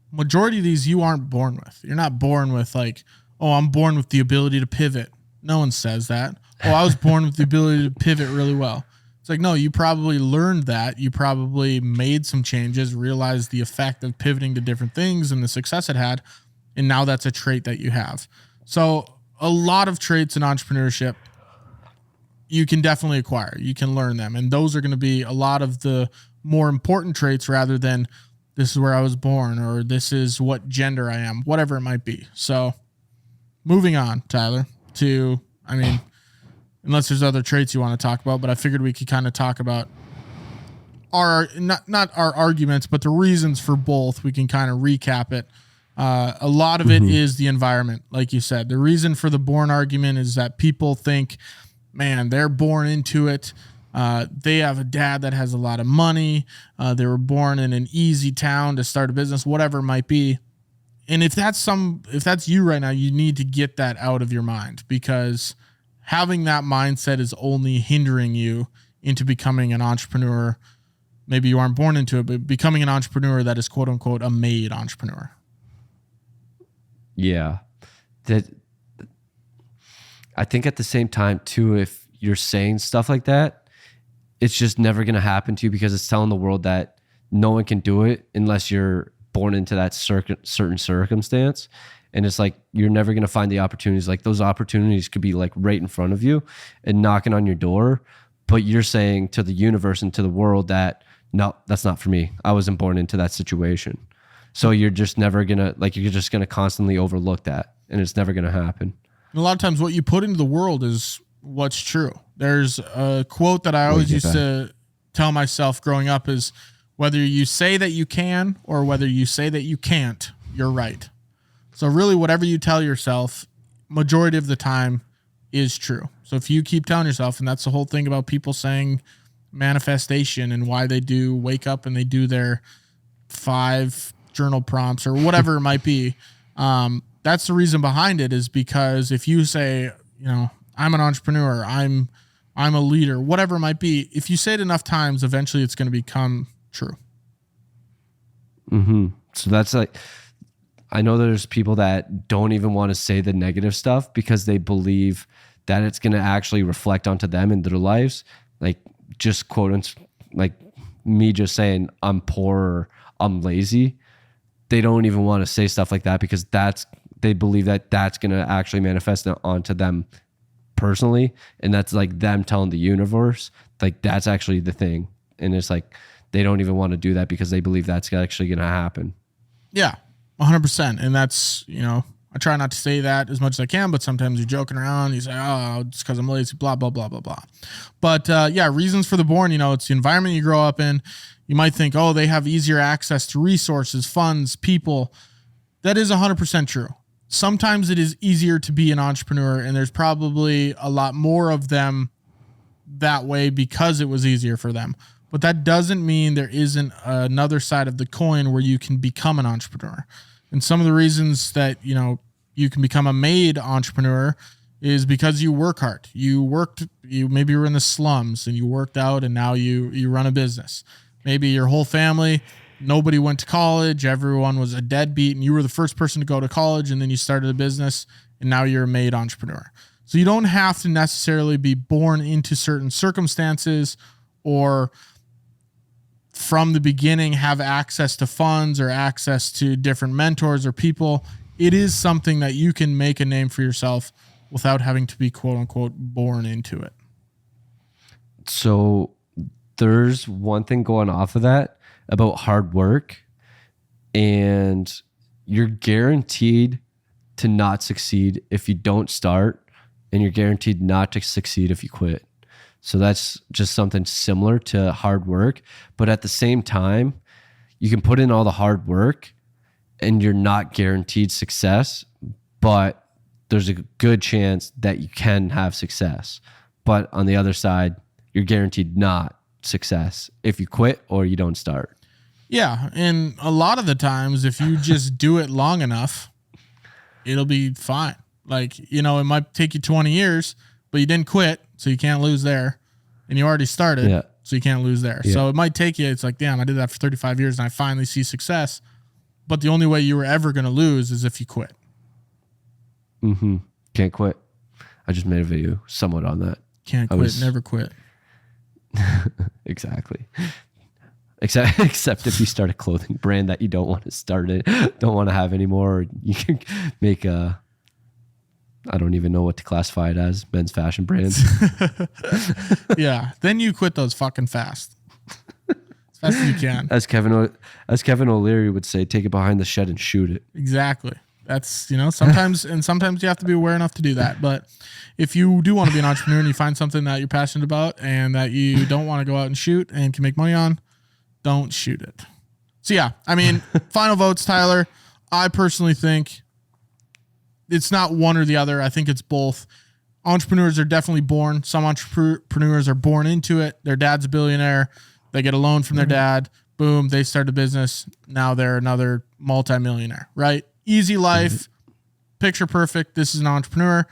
majority of these you aren't born with. You're not born with like, oh, I'm born with the ability to pivot. No one says that. Oh, I was born with the ability to pivot really well. It's like, no, you probably learned that. You probably made some changes, realized the effect of pivoting to different things and the success it had. And now that's a trait that you have. So a lot of traits in entrepreneurship you can definitely acquire. You can learn them. And those are going to be a lot of the more important traits rather than this is where I was born or this is what gender I am, whatever it might be. So moving on, Tyler, unless there's other traits you want to talk about, but I figured we could kind of talk about our, not our arguments, but the reasons for both. We can kind of recap it. A lot of it is the environment. Like you said, the reason for the born argument is that people think, man, they're born into it. They have a dad that has a lot of money. They were born in an easy town to start a business, whatever it might be. And if that's you right now, you need to get that out of your mind, because having that mindset is only hindering you into becoming an entrepreneur. Maybe you aren't born into it, but becoming an entrepreneur that is quote unquote a made entrepreneur. Yeah. I think at the same time too, if you're saying stuff like that, it's just never going to happen to you, because it's telling the world that no one can do it unless you're born into that certain circumstance. And it's like, you're never going to find the opportunities. Like those opportunities could be like right in front of you and knocking on your door. But you're saying to the universe and to the world that, no, that's not for me. I wasn't born into that situation. So you're just never going to, like, you're just going to constantly overlook that. and it's never going to happen. And a lot of times what you put into the world is what's true. There's a quote that I always used to tell myself growing up is, whether you say that you can or whether you say that you can't, you're right. So really whatever you tell yourself, majority of the time is true. So if you keep telling yourself, and that's the whole thing about people saying manifestation and why they do wake up and they do their 5 journal prompts or whatever it might be. That's the reason behind it, is because if you say, I'm an entrepreneur, I'm a leader, whatever it might be, if you say it enough times, eventually it's going to become true. Mm-hmm. So that's like, I know there's people that don't even want to say the negative stuff because they believe that it's going to actually reflect onto them in their lives. Like just quote, like me just saying I'm poor or I'm lazy. They don't even want to say stuff like that because they believe that that's going to actually manifest onto them personally. And that's like them telling the universe, like that's actually the thing. And it's like, they don't even want to do that because they believe that's actually going to happen. Yeah, 100%. And that's, I try not to say that as much as I can, but sometimes you're joking around. You say, oh, it's because I'm lazy, blah, blah, blah, blah, blah. But reasons for the born, it's the environment you grow up in. You might think, oh, they have easier access to resources, funds, people. That is 100% true. Sometimes it is easier to be an entrepreneur, and there's probably a lot more of them that way because it was easier for them. But that doesn't mean there isn't another side of the coin where you can become an entrepreneur. And some of the reasons that, you can become a made entrepreneur is because you work hard. Maybe you were in the slums and you worked out and now you run a business. Maybe your whole family, nobody went to college. Everyone was a deadbeat and you were the first person to go to college, and then you started a business and now you're a made entrepreneur. So you don't have to necessarily be born into certain circumstances or from the beginning have access to funds or access to different mentors or people. It is something that you can make a name for yourself without having to be quote unquote born into it. So there's one thing going off of that about hard work, and you're guaranteed to not succeed if you don't start, and you're guaranteed not to succeed if you quit. So that's just something similar to hard work. But at the same time, you can put in all the hard work and you're not guaranteed success, but there's a good chance that you can have success. But on the other side, you're guaranteed not success if you quit or you don't start. Yeah. And a lot of the times, if you just do it long enough, it'll be fine. Like, it might take you 20 years, but you didn't quit, so you can't lose there. And you already started, so you can't lose there. Yeah. So it might take you, it's like, damn, I did that for 35 years and I finally see success. But the only way you were ever going to lose is if you quit. Mm-hmm. Can't quit. I just made a video somewhat on that. Can't quit, never quit. Exactly. Except if you start a clothing brand that you don't want to start it, don't want to have anymore, you can make I don't even know what to classify it as, men's fashion brands. Yeah. Then you quit those fucking fast. As fast as you can. As Kevin O'Leary would say, take it behind the shed and shoot it. Exactly. That's, sometimes you have to be aware enough to do that. But if you do want to be an entrepreneur and you find something that you're passionate about and that you don't want to go out and shoot and can make money on, don't shoot it. So yeah, final votes, Tyler. I personally think it's not one or the other. I think it's both. Entrepreneurs are definitely born. Some entrepreneurs are born into it. Their dad's a billionaire. They get a loan from their dad. Boom, they start a business. Now they're another multimillionaire, right? Easy life, picture perfect. This is an entrepreneur.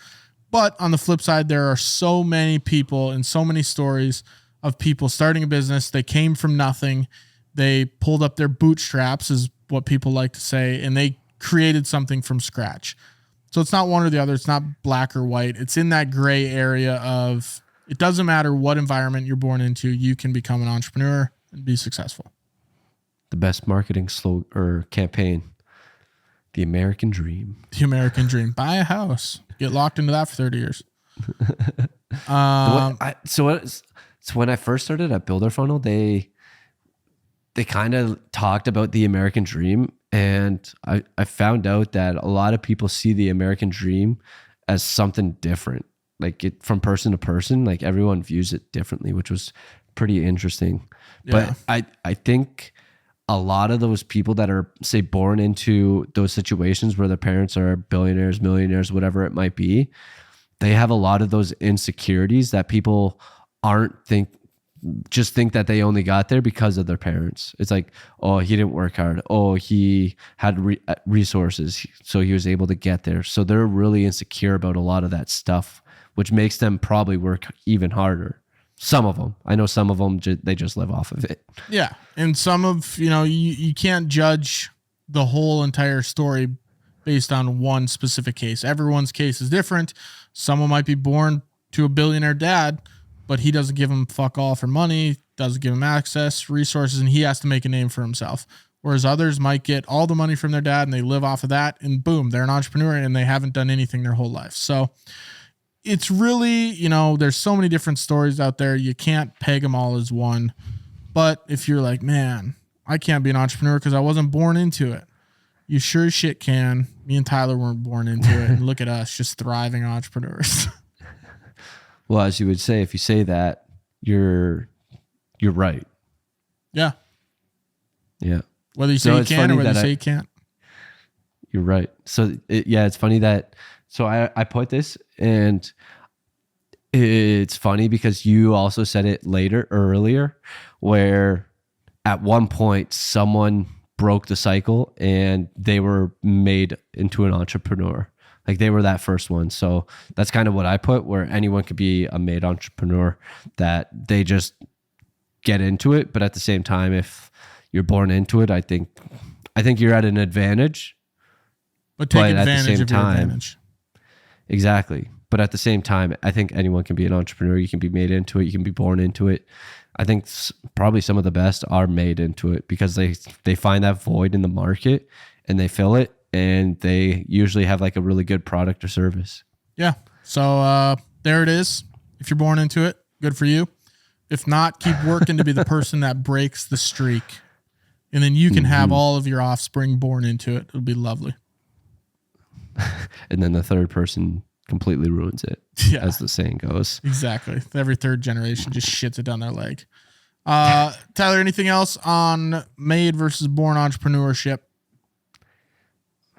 But on the flip side, there are so many people and so many stories of people starting a business. They came from nothing. They pulled up their bootstraps, is what people like to say, and they created something from scratch. So it's not one or the other. It's not black or white. It's in that gray area of it doesn't matter what environment you're born into, you can become an entrepreneur and be successful. The best marketing slogan or campaign, the American dream. The American dream. Buy a house. Get locked into that for 30 years. So when I first started at Builder Funnel, they kind of talked about the American dream, And I found out that a lot of people see the American dream as something different. Like it from person to person, like everyone views it differently, which was pretty interesting. Yeah. But I think a lot of those people that are, say, born into those situations where their parents are billionaires, millionaires, whatever it might be, they have a lot of those insecurities that people just think that they only got there because of their parents. It's like, oh, he didn't work hard. Oh, he had resources, so he was able to get there. So they're really insecure about a lot of that stuff, which makes them probably work even harder. Some of them. I know some of them, they just live off of it. Yeah. And some of, you can't judge the whole entire story based on one specific case. Everyone's case is different. Someone might be born to a billionaire dad, but he doesn't give him fuck all for money, doesn't give him access, resources, and he has to make a name for himself. Whereas others might get all the money from their dad and they live off of that, and boom, they're an entrepreneur and they haven't done anything their whole life. So it's really, there's so many different stories out there. You can't peg them all as one. But if you're like, man, I can't be an entrepreneur because I wasn't born into it, you sure as shit can. Me and Tyler weren't born into it. And look at us, just thriving entrepreneurs. Well, as you would say, if you say that, you're right. Yeah. Yeah. Whether you say you can or whether you say you can't. You're right. So it's funny that, so I put this, and it's funny because you also said it earlier, where at one point someone broke the cycle and they were made into an entrepreneur. Like they were that first one. So that's kind of what I put, where anyone could be a made entrepreneur, that they just get into it. But at the same time, if you're born into it, I think you're at an advantage. But take advantage of your advantage. Exactly. But at the same time, I think anyone can be an entrepreneur. You can be made into it. You can be born into it. I think probably some of the best are made into it because they find that void in the market and they fill it. And they usually have like a really good product or service. Yeah. So there it is. If you're born into it, good for you. If not, keep working to be the person that breaks the streak. And then you can have all of your offspring born into it. It'll be lovely. And then the third person completely ruins it, as the saying goes. Exactly. Every third generation just shits it down their leg. Tyler, anything else on made versus born entrepreneurship?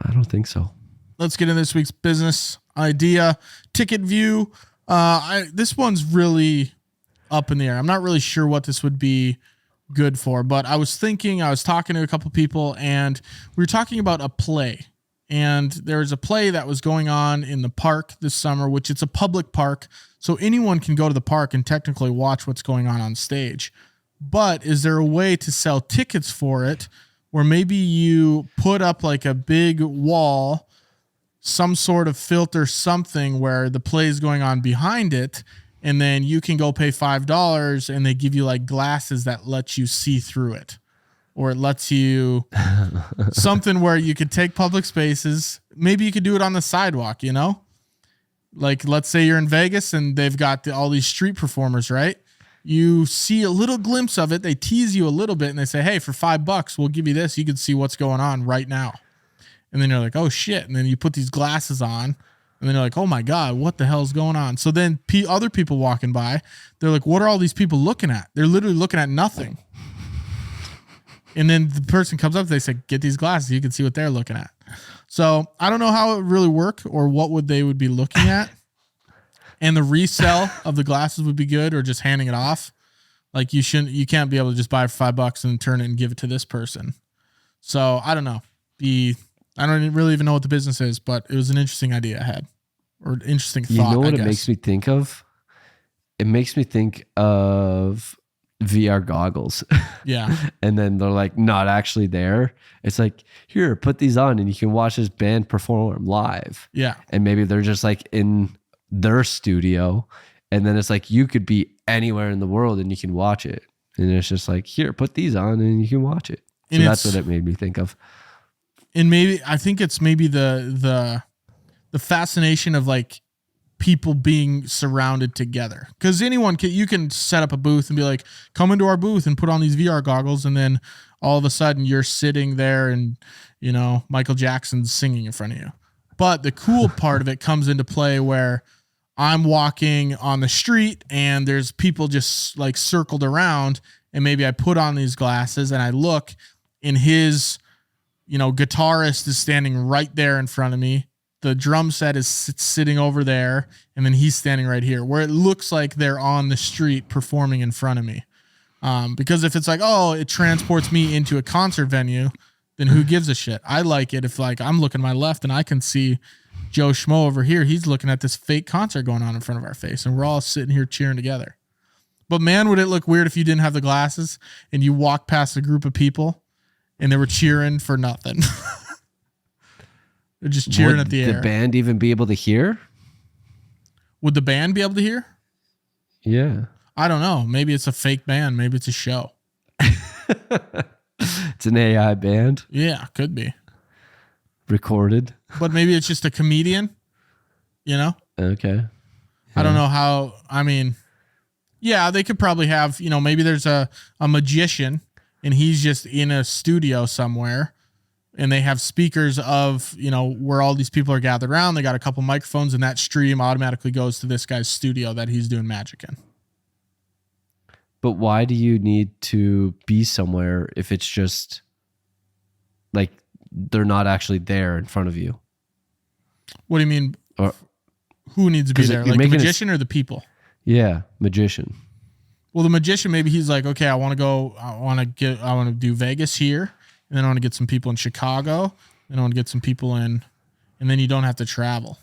I don't think so. Let's get into this week's business idea. Ticket view. This one's really up in the air. I'm not really sure what this would be good for, but I was talking to a couple people, and we were talking about a play. And there's a play that was going on in the park this summer, which it's a public park, so anyone can go to the park and technically watch what's going on stage. But is there a way to sell tickets for it, where maybe you put up like a big wall, some sort of filter, something where the play is going on behind it, and then you can go pay $5 and they give you like glasses that let you see through it. Or it lets you something where you could take public spaces. Maybe you could do it on the sidewalk, Like let's say you're in Vegas and they've got all these street performers, right? You see a little glimpse of it. They tease you a little bit and they say, hey, for $5, we'll give you this. You can see what's going on right now. And then you're like, oh shit. And then you put these glasses on and then you're like, oh my God, what the hell's going on? So then other people walking by, they're like, what are all these people looking at? They're literally looking at nothing. And then the person comes up, they say, get these glasses. You can see what they're looking at. So I don't know how it would really work or what they would be looking at. And the resale of the glasses would be good, or just handing it off. Like you can't be able to just buy it for $5 and turn it and give it to this person. So I don't know. I don't really even know what the business is, but it was an interesting idea I had, or interesting thought. You know what it makes me think of? It makes me think of VR goggles. Yeah. And then they're like not actually there. It's like, here, put these on and you can watch this band perform live. Yeah. And maybe they're just like in their studio, and then it's like you could be anywhere in the world and you can watch it. And it's just like, here, put these on and you can watch it. So and that's what it made me think of. And maybe I think it's maybe the fascination of like people being surrounded together, because you can set up a booth and be like, come into our booth and put on these VR goggles, and then all of a sudden you're sitting there and, you know, Michael Jackson's singing in front of you. But the cool part of it comes into play where I'm walking on the street and there's people just like circled around, and maybe I put on these glasses and I look, and his, you know, guitarist is standing right there in front of me. The drum set is sitting over there, and then he's standing right here, where it looks like they're on the street performing in front of me. Because if it's like, oh, it transports me into a concert venue, then who gives a shit? I like it if like I'm looking to my left and I can see Joe Schmo over here. He's looking at this fake concert going on in front of our face, and we're all sitting here cheering together. But man, would it look weird if you didn't have the glasses and you walked past a group of people and they were cheering for nothing. They're just cheering Would at the air. the band even be able to hear? Would the band be able to hear? Yeah. I don't know. Maybe it's a fake band. Maybe it's a show. It's an AI band Yeah, could be. recorded. But maybe it's just a comedian, you know? Okay. I don't know how, I mean, yeah, they could probably have, you know, maybe there's a magician and he's just in a studio somewhere, and they have speakers of, you know, where all these people are gathered around. They got a couple microphones, and that stream automatically goes to this guy's studio that he's doing magic in. But why do you need to be somewhere if it's just like they're not actually there in front of you? What do you mean? Or, who needs to be 'cause there? you're Like the making magician or the people? yeah, magician. Well, the magician, maybe he's like, okay, I want to do Vegas here, and then I want to get some people in Chicago, and I want to get some people in, and then you don't have to travel.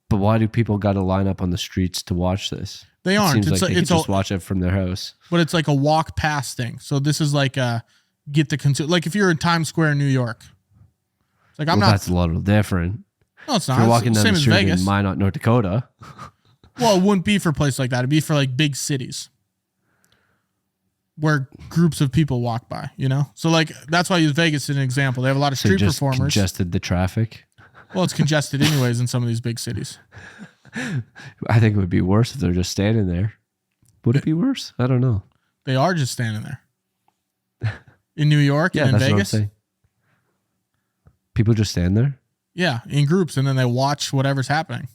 But why do people got to line up on the streets to watch this? They It aren't. seems like they could It's just watch it from their house. but it's like a walk past thing. So this is like a get the consumer. Like if you're in Times Square in New York, it's like I'm not. That's a little different. No, it's If not. you're walking It's down same the as street Vegas. in Minot, North Dakota. Well, it wouldn't be for a place like that. It'd be for like big cities where groups of people walk by, you know? So like, that's why I use Vegas as an example. They have a lot of So street just performers. congested the traffic. Well, it's congested anyways in some of these big cities. I think it would be worse if they're just standing there. Would it be worse? I don't know. They are just standing there. In New York Yeah, and in that's Vegas. what I'm saying. People just stand there? Yeah, in groups, and then they watch whatever's happening.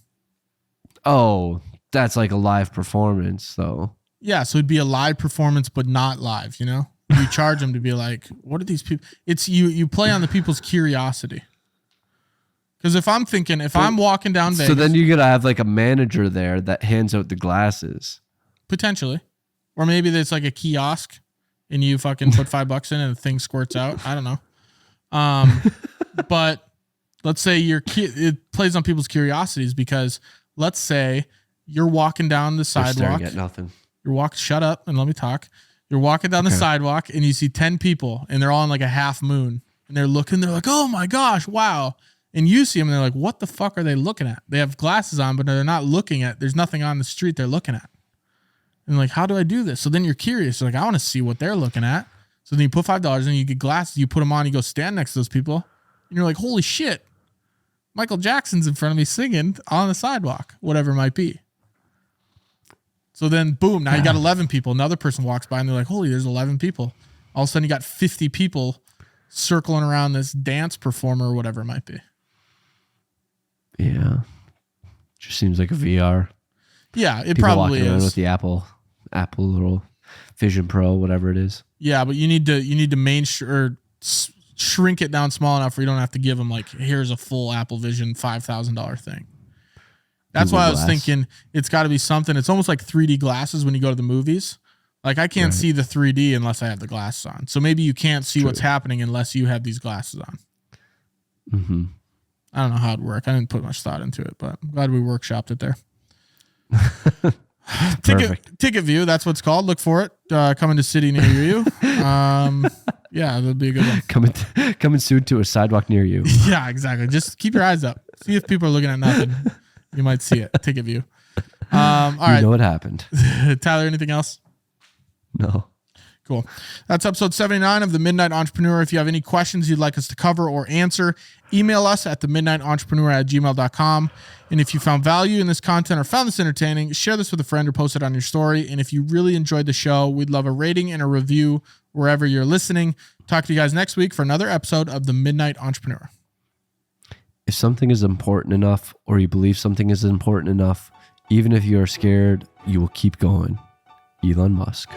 Oh, that's like a live performance, though. Yeah, so it'd be a live performance, but not live, you know? You charge them to be like, what are these people? It's you play on the people's curiosity. Because if I'm walking down Vegas. So then you're going to have like a manager there that hands out the glasses. Potentially. Or maybe it's like a kiosk and you fucking put $5 in and the thing squirts out. I don't know. But let's say it plays on people's curiosities, because let's say you're walking down the They're sidewalk. staring at nothing. Shut up and let me talk. You're walking down the sidewalk and you see 10 people and they're all in like a half moon and they're like, oh my gosh, wow. And you see them and they're like, what the fuck are they looking at? They have glasses on, but they're not looking at, there's nothing on the street they're looking at. And like, how do I do this? So then you're curious. You're like, I want to see what they're looking at. So then you put $5 in, you get glasses, you put them on, you go stand next to those people. And you're like, holy shit, Michael Jackson's in front of me singing on the sidewalk, whatever it might be. So then boom, now you got 11 people. Another person walks by and they're like, holy, there's 11 people. All of a sudden you got 50 people circling around this dance performer or whatever it might be. Yeah. Just seems like a VR. Yeah, it People probably walking around is. with the Apple little Vision Pro, whatever it is. Yeah, but you need to shrink it down small enough where you don't have to give them like, here's a full Apple Vision $5,000 thing. That's Google why I was Glass. thinking it's got to be something. It's almost like 3D glasses when you go to the movies. Like I can't see the 3D unless I have the glasses on. So maybe you can't see what's happening unless you have these glasses on. Mm-hmm. I don't know how it'd work. I didn't put much thought into it, but I'm glad we workshopped it there. Ticket View, that's what it's called. Look for it. Coming to city near you. Yeah, that'll be a good one. Coming soon to a sidewalk near you. Yeah, exactly. Just keep your eyes up. See if people are looking at nothing. You might see it. Ticket View. All right. You know what happened. Tyler, anything else? No. Cool. That's episode 79 of The Midnight Entrepreneur. If you have any questions you'd like us to cover or answer, email us at themidnightentrepreneur@gmail.com. And if you found value in this content or found this entertaining, share this with a friend or post it on your story. And if you really enjoyed the show, we'd love a rating and a review wherever you're listening. Talk to you guys next week for another episode of The Midnight Entrepreneur. If something is important enough, or you believe something is important enough, even if you are scared, you will keep going. Elon Musk.